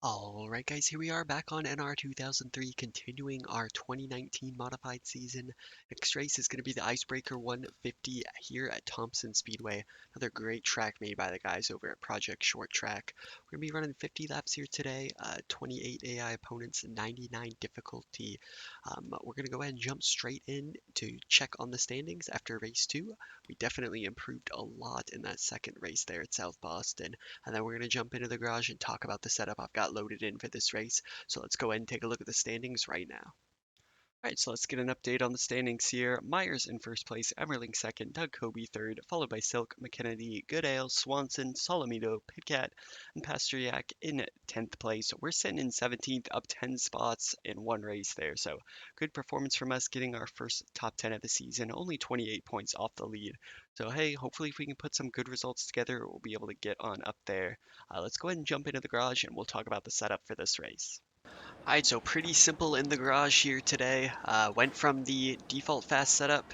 Alright guys, here we are back on NR2003, continuing our 2019 modified season. Next race is going to be the Icebreaker 150 here at Thompson Speedway. Another great track made by the guys over at Project Short Track. We're going to be running 50 laps here today, 28 AI opponents, 99 difficulty. We're going to go ahead and jump straight in to check on the standings after race 2. We definitely improved a lot in that second race there at South Boston. And then we're going to jump into the garage and talk about the setup I've got loaded in for this race. So let's go ahead and take a look at the standings right now. All right, so let's get an update on the standings here. Myers in first place, Emmerling second, Doug Kobe third, followed by Silk, McKennedy, Goodale, Swanson, Solomito, Pitcat, and Pasteryak in 10th place. We're sitting in 17th, up 10 spots in one race there. So good performance from us getting our first top 10 of the season, only 28 points off the lead. So hey, hopefully if we can put some good results together, we'll be able to get on up there. Let's go ahead and jump into the garage and we'll talk about the setup for this race. Alright, so pretty simple in the garage here today. Went from the default fast setup,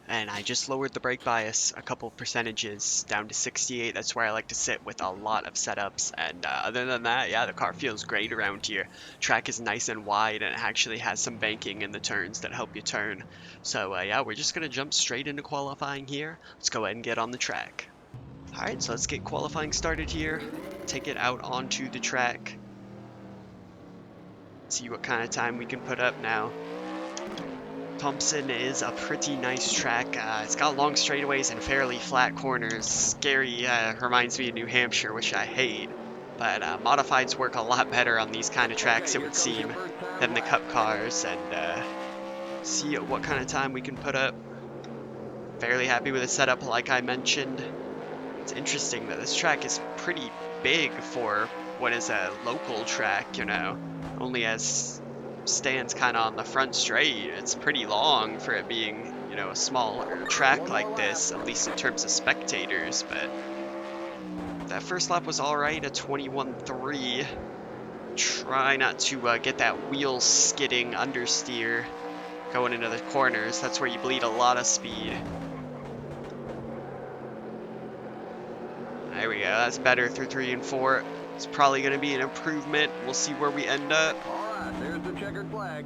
and I just lowered the brake bias a couple percentages down to 68. That's where I like to sit with a lot of setups. And other than that, yeah, the car feels great around here. Track is nice and wide, and it actually has some banking in the turns that help you turn. So yeah, we're just gonna jump straight into qualifying here. Let's go ahead and get on the track. Alright, so let's get qualifying started here. Take it out onto the track. See what kind of time we can put up now. Thompson is a pretty nice track. It's got long straightaways and fairly flat corners. Scary, reminds me of New Hampshire, which I hate. But modifieds work a lot better on these kind of tracks, it would seem, than the Cup cars. And see what kind of time we can put up. Fairly happy with the setup, like I mentioned. It's interesting that this track is pretty big for what is a local track, you know. Only has stands kind of on the front straight. It's pretty long for it being, you know, a smaller track like this, at least in terms of spectators. But that first lap was alright, a 21.3. Try not to get that wheel skidding understeer going into the corners. That's where you bleed a lot of speed. There we go, that's better through 3 and 4. It's probably going to be an improvement. We'll see where we end up. Alright, there's the checkered flag.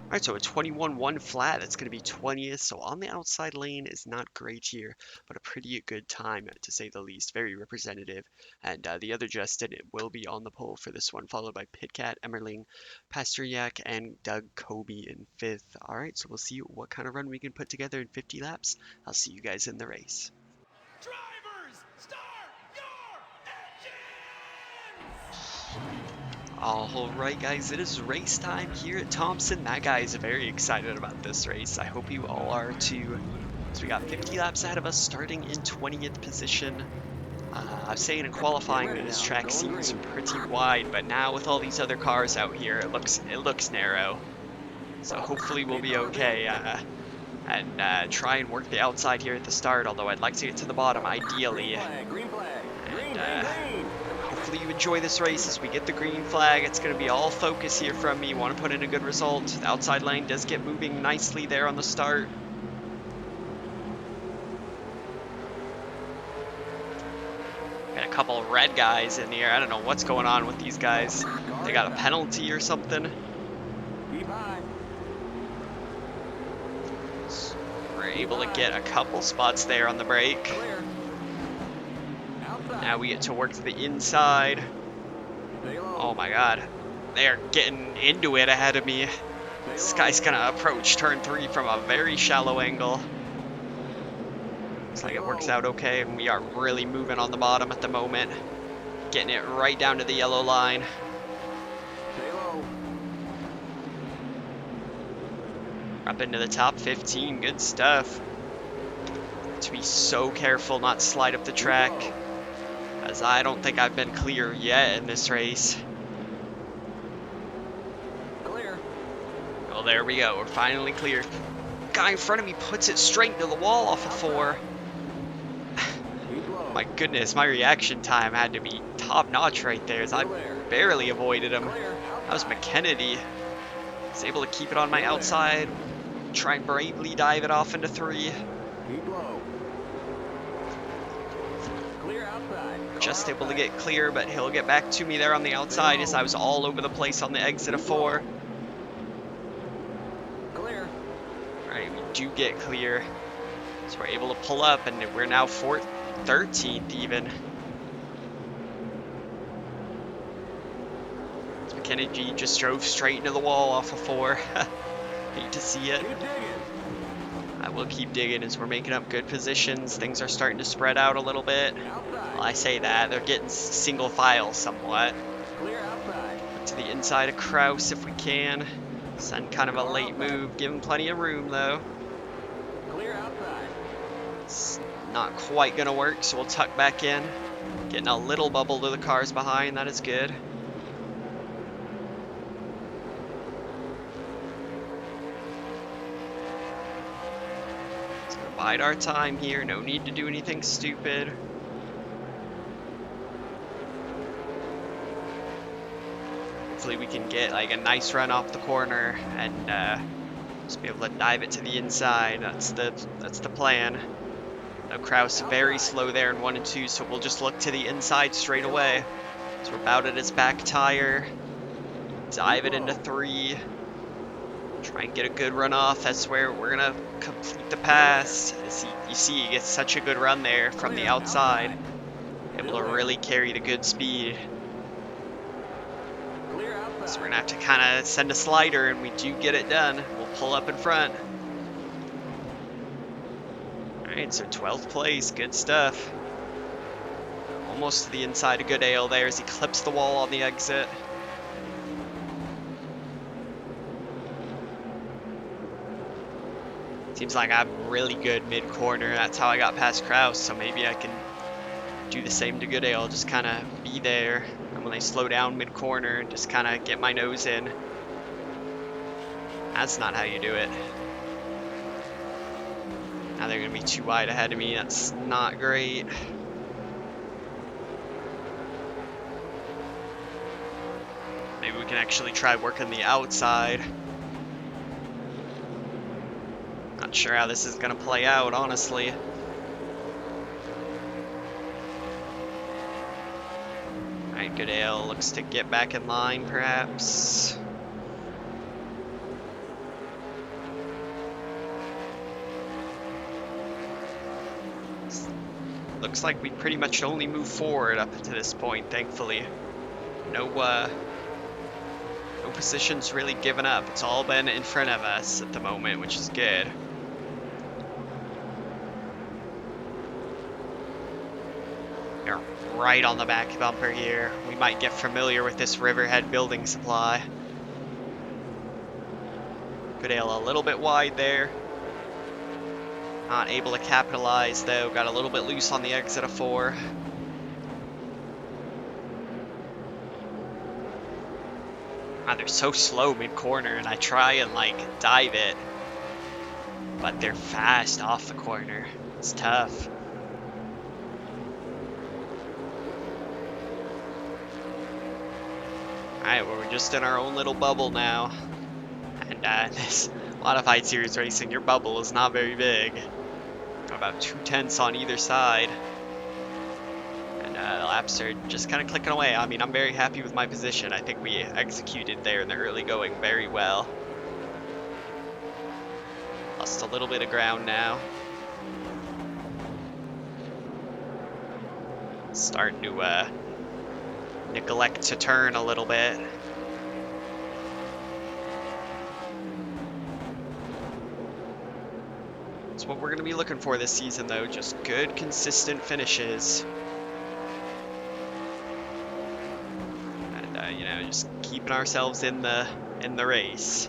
Alright, so a 21.1 flat, that's going to be 20th. So on the outside lane is not great here, but a pretty good time to say the least. Very representative. And the other Justin will be on the pole for this one, followed by Pitcat, Emmerling, Pasteryak, and Doug Kobe in 5th. Alright, so we'll see what kind of run we can put together in 50 laps. I'll see you guys in the race. Alright guys, it is race time here at Thompson. That guy is very excited about this race. I hope you all are too. So we got 50 laps ahead of us, starting in 20th position. I was saying in qualifying that this track seems pretty wide, but now with all these other cars out here, it looks narrow. So hopefully we'll be okay. And try and work the outside here at the start, although I'd like to get to the bottom ideally. And hopefully you enjoy this race as we get the green flag. It's going to be all focus here from me. Want to put in a good result. The outside lane does get moving nicely there on the start. Got a couple of red guys in here. I don't know what's going on with these guys. They got a penalty or something. So we're able to get a couple spots there on the brake. Now we get to work to the inside. Oh my god. They are getting into it ahead of me. This guy's gonna approach turn 3 from a very shallow angle. Looks like it works out okay, and we are really moving on the bottom at the moment. Getting it right down to the yellow line. Up into the top 15, good stuff. To be so careful not to slide up the track, as I don't think I've been clear yet in this race. Clear. Well, there we go. We're finally clear. Guy in front of me puts it straight into the wall off of 4. My goodness, my reaction time had to be top-notch right there, as I barely avoided him. That was McKennedy. I was able to keep it on my outside, try and bravely dive it off into 3. Keep low. Clear out. outside. Car Just able to outside. get clear, but he'll get back to me there on the outside as I was all over the place on the exit of 4. Clear. Alright, we do get clear. So we're able to pull up, and we're now 13th even. Kennedy just drove straight into the wall off of 4. Hate to see it. Keep digging. I will keep digging as we're making up good positions. Things are starting to spread out a little bit. Outside. Well, I say that. They're getting single file somewhat. Clear outside. To the inside of Kraus if we can. Send kind of a Car late outside. move. Give him plenty of room though. Clear outside. It's not quite going to work, so we'll tuck back in. Getting a little bubble to the cars behind. That is good. Bide our time here, no need to do anything stupid. Hopefully we can get like a nice run off the corner and just be able to dive it to the inside. That's the plan. Now Kraus very slow there in 1 and 2, so we'll just look to the inside straight away. So we're about at his back tire. Dive it into 3. Try and get a good run off. That's where we're gonna complete the pass. You see, he gets such a good run there from the outside. Able to really carry the good speed. So we're gonna have to kind of send a slider, and we do get it done. We'll pull up in front. Alright, so 12th place, good stuff. Almost to the inside of Goodale there as he clips the wall on the exit. Seems like I'm really good mid-corner. That's how I got past Kraus, so maybe I can do the same to Goodale. Just kind of be there. And when they slow down mid-corner, just kind of get my nose in. That's not how you do it. Now they're going to be too wide ahead of me. That's not great. Maybe we can actually try working the outside. Not sure how this is going to play out, honestly. Alright, Goodale looks to get back in line, perhaps. Looks like we pretty much only move forward up to this point, thankfully. No positions really given up. It's all been in front of us at the moment, which is good. We're right on the back bumper here. We might get familiar with this Riverhead building supply. Goodale a little bit wide there. Not able to capitalize though. Got a little bit loose on the exit of 4. Ah, they're so slow mid-corner, and I try and like dive it, but they're fast off the corner. It's tough. Alright, well, we're just in our own little bubble now. And this modified series racing, your bubble is not very big. About 2/10 on either side. And the laps are just kind of clicking away. I mean, I'm very happy with my position. I think we executed there in the early going very well. Lost a little bit of ground now. Starting to neglect to turn a little bit. That's what we're going to be looking for this season, though. Just good, consistent finishes. And, you know, just keeping ourselves in the race.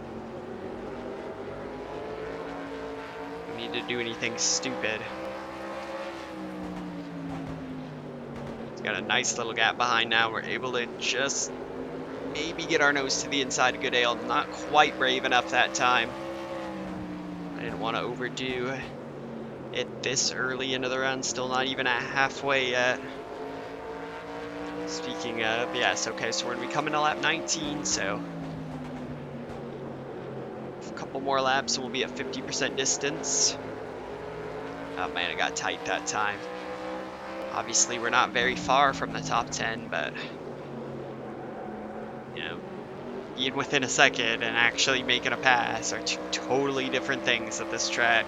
We need to do anything stupid. Got a nice little gap behind now. We're able to just maybe get our nose to the inside of Goodale. Not quite brave enough that time. I didn't want to overdo it this early into the run. Still not even at halfway yet. Speaking of, yes, okay, so we're going to be coming to lap 19, so a couple more laps and we'll be at 50% distance. Oh man, it got tight that time. Obviously, we're not very far from the top 10, but, you know, being within a second and actually making a pass are two totally different things at this track.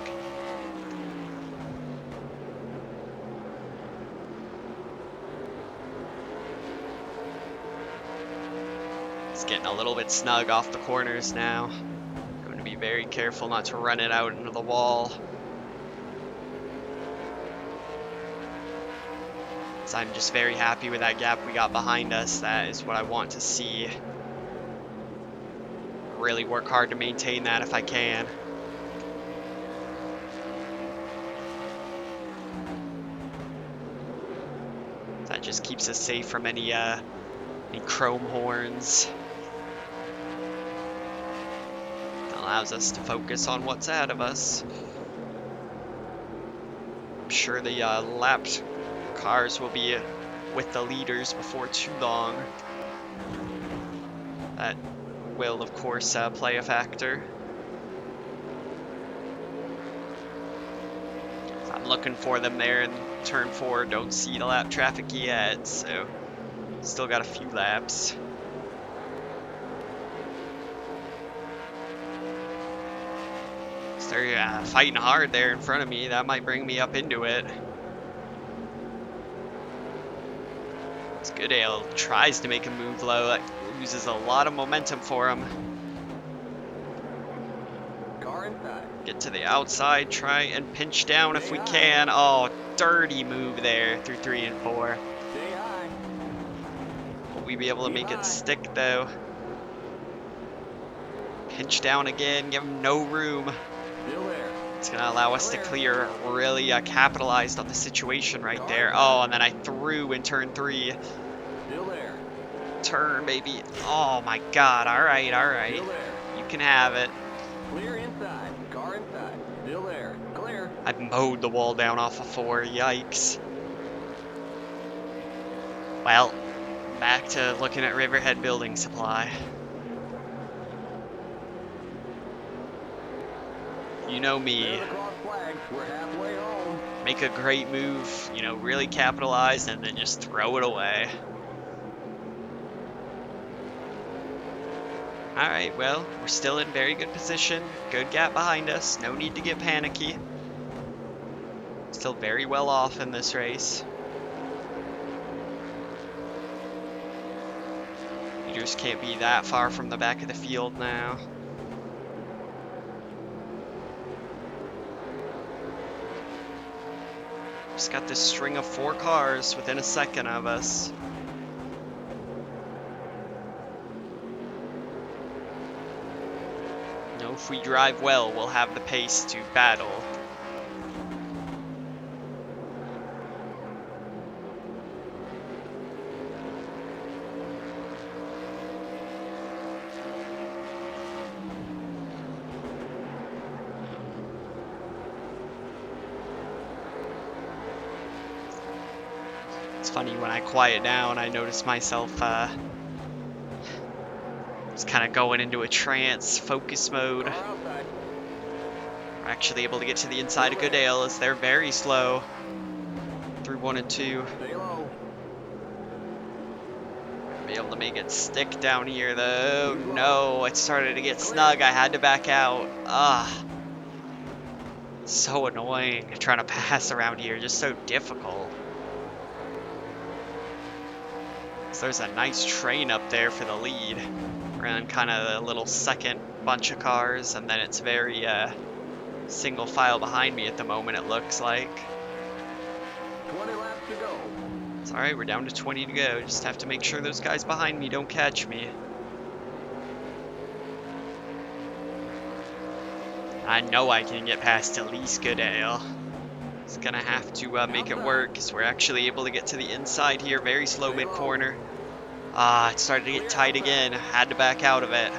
It's getting a little bit snug off the corners now. Going to be very careful not to run it out into the wall. So I'm just very happy with that gap we got behind us. That is what I want to see. Really work hard to maintain that if I can. That just keeps us safe from any chrome horns. Allows us to focus on what's ahead of us. I'm sure the lapped cars will be with the leaders before too long. That will, of course, play a factor. I'm looking for them there in turn 4. Don't see the lap traffic yet, so still got a few laps. They're fighting hard there in front of me. That might bring me up into it. It's Goodale tries to make a move low. That loses a lot of momentum for him. Car inside. Get to the outside, try and pinch down if we can. Oh, dirty move there through 3 and 4. Stay high. Will we be able to make it stick though? Pinch down again, give him no room. Still there. It's gonna allow us to clear. Really capitalized on the situation right there. Oh, and then I threw in turn 3. Still there. Turn, baby. Oh my god, alright, alright. Still there. You can have it. Clear inside. Car inside. Still there. Clear. I've mowed the wall down off of 4, yikes. Well, back to looking at Riverhead Building Supply. You know me. There's the cross flag. We're halfway home. Make a great move, you know, really capitalize, and then just throw it away. Alright, well, we're still in very good position. Good gap behind us. No need to get panicky. Still very well off in this race. You just can't be that far from the back of the field now. Just got this string of 4 cars within a second of us. You know, if we drive well, we'll have the pace to battle. It's funny, when I quiet down, I notice myself just kind of going into a trance, focus mode. Car outside. We're actually able to get to the inside of Goodale as they're very slow through 1 and 2. Stay low. Be able to make it stick down here though. No, it started to get snug. I had to back out. So annoying trying to pass around here, just so difficult. So there's a nice train up there for the lead. We're in kind of a little second bunch of cars, and then it's very single file behind me at the moment, it looks like. 20 laps to go. It's alright, we're down to 20 to go. Just have to make sure those guys behind me don't catch me. I know I can get past at least Goodale. It's gonna have to make it work, because we're actually able to get to the inside here. Very slow mid-corner. It started to get tight again. Had to back out of it.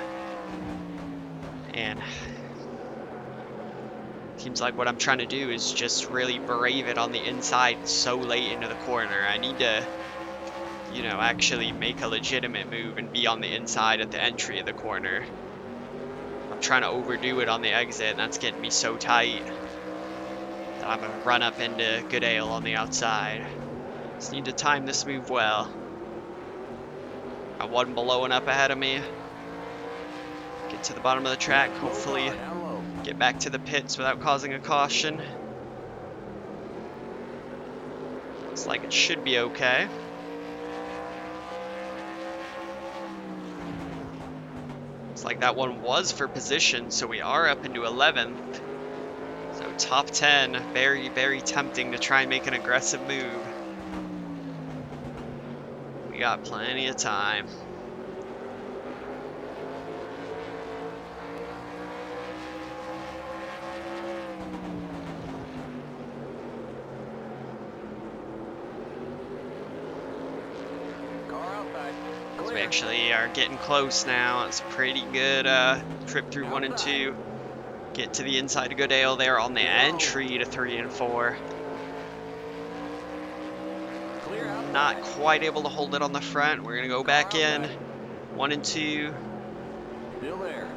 And seems like what I'm trying to do is just really brave it on the inside so late into the corner. I need to, you know, actually make a legitimate move and be on the inside at the entry of the corner. I'm trying to overdo it on the exit, and that's getting me so tight that I'm gonna run up into Goodale on the outside. Just need to time this move well. Got one blowing up ahead of me. Get to the bottom of the track, hopefully get back to the pits without causing a caution. Looks like it should be okay. Looks like that one was for position, so we are up into 11th. So top 10, very, very tempting to try and make an aggressive move. We got plenty of time. So we actually are getting close now. It's a pretty good trip through 1 and 2. Get to the inside of Goodale there on the entry to 3 and 4. Not quite able to hold it on the front. We're gonna go back in 1 and 2. Still there.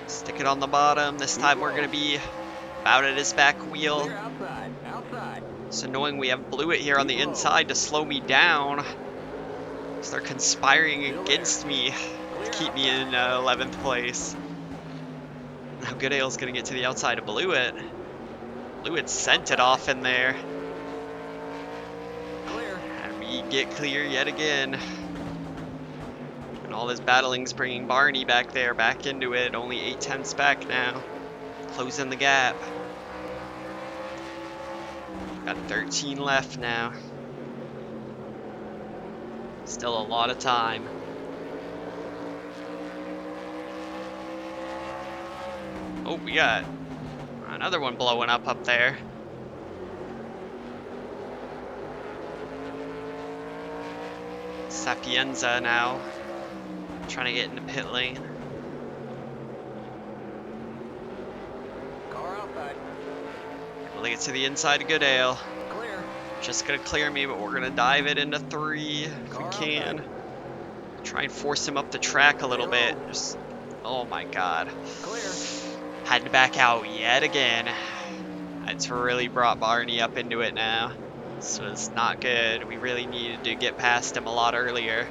Stick it on the bottom. This time we're gonna be about at his back wheel. Clear outside. Outside. It's annoying we have Blue It here on the inside to slow me down. So they're conspiring against me to keep me in 11th place. Now Goodale's gonna get to the outside of Blue It. Blue It sent it off in there. Clear. And we get clear yet again. And all this battling's bringing Barney back there, back into it. Only 8/10ths back now. Closing the gap. Got 13 left now. Still a lot of time. Oh, we got another one blowing up there. Sapienza now. Trying to get into pit lane. Car outside. Able to get to the inside of Goodale. Clear. Just gonna clear me, but we're gonna dive it into 3 if we can. Try and force him up the track a little bit. Just, oh my god. Clear. Had to back out yet again. It's really brought Barney up into it now. This was not good. We really needed to get past him a lot earlier.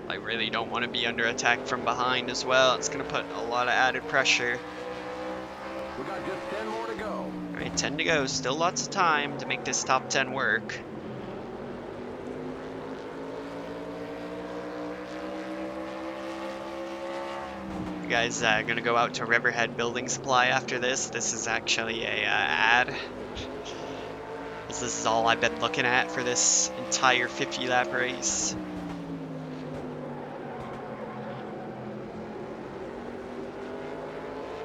I really don't want to be under attack from behind as well. It's going to put a lot of added pressure. We got just 10 more to go. Alright, 10 to go. Still lots of time to make this top 10 work. You guys gonna go out to Riverhead Building Supply after this. This is actually a ad. This is all I've been looking at for this entire 50 lap race.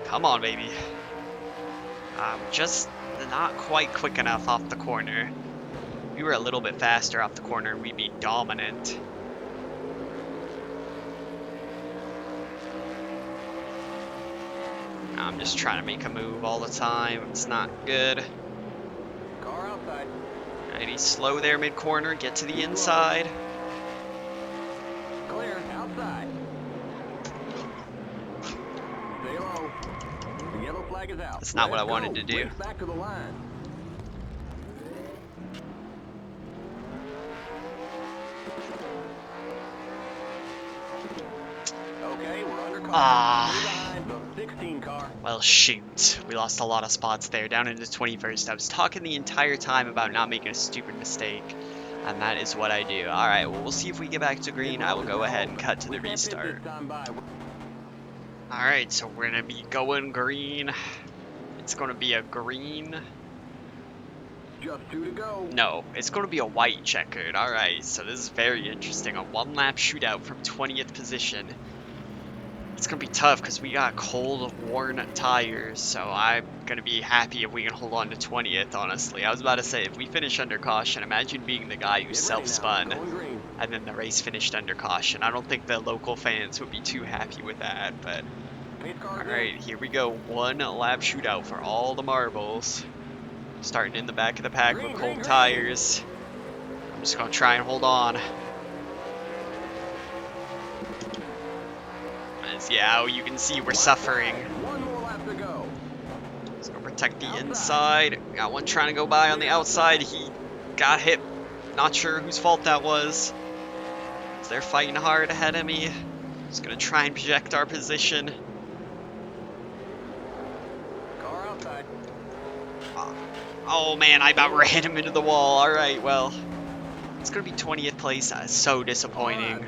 Come on, baby. Just not quite quick enough off the corner. If we were a little bit faster off the corner, we'd be dominant. I'm just trying to make a move all the time. It's not good. Car outside. Alright, he's slow there mid-corner. Get to the inside. Clear. Outside. Stay low. The yellow flag is out. That's not what I Let's wanted go. to do. Race back to the line. Okay, we're under car. Behind the 16 car. Well, shoot. We lost a lot of spots there, down into 21st. I was talking the entire time about not making a stupid mistake, and that is what I do. Alright, well, we'll see if we get back to green. I will go ahead and cut to the restart. Alright, so we're going to be going green. It's going to be a green. Just 2 to go. No, it's going to be a white checkered. Alright, so this is very interesting. A 1-lap shootout from 20th position. It's going to be tough because we got cold, worn tires, so I'm going to be happy if we can hold on to 20th, honestly. I was about to say, if we finish under caution, imagine being the guy who self-spun and then the race finished under caution. I don't think the local fans would be too happy with that, but... Alright, here we go. 1-lap shootout for all the marbles. Starting in the back of the pack with cold tires. I'm just going to try and hold on. As Yeah, you can see we're suffering. One more lap to go. Let's go protect the inside. Got one trying to go by on the outside. He got hit. Not sure whose fault that was. They're fighting hard ahead of me. Just gonna try and project our position. Car outside. Oh man, I about ran him into the wall. Alright, well. It's gonna be 20th place. So disappointing.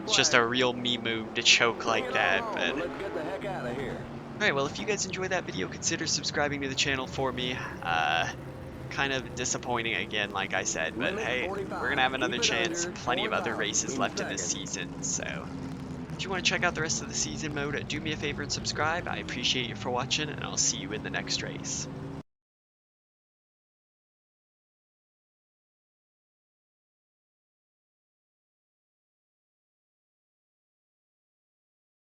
It's just a real me move to choke like that, but... Let's get the heck out of here. Alright, well, if you guys enjoyed that video, consider subscribing to the channel for me. Kind of disappointing again, like I said, but hey, we're gonna have another chance. Plenty of other races left in this season, so... If you want to check out the rest of the season mode, do me a favor and subscribe. I appreciate you for watching, and I'll see you in the next race.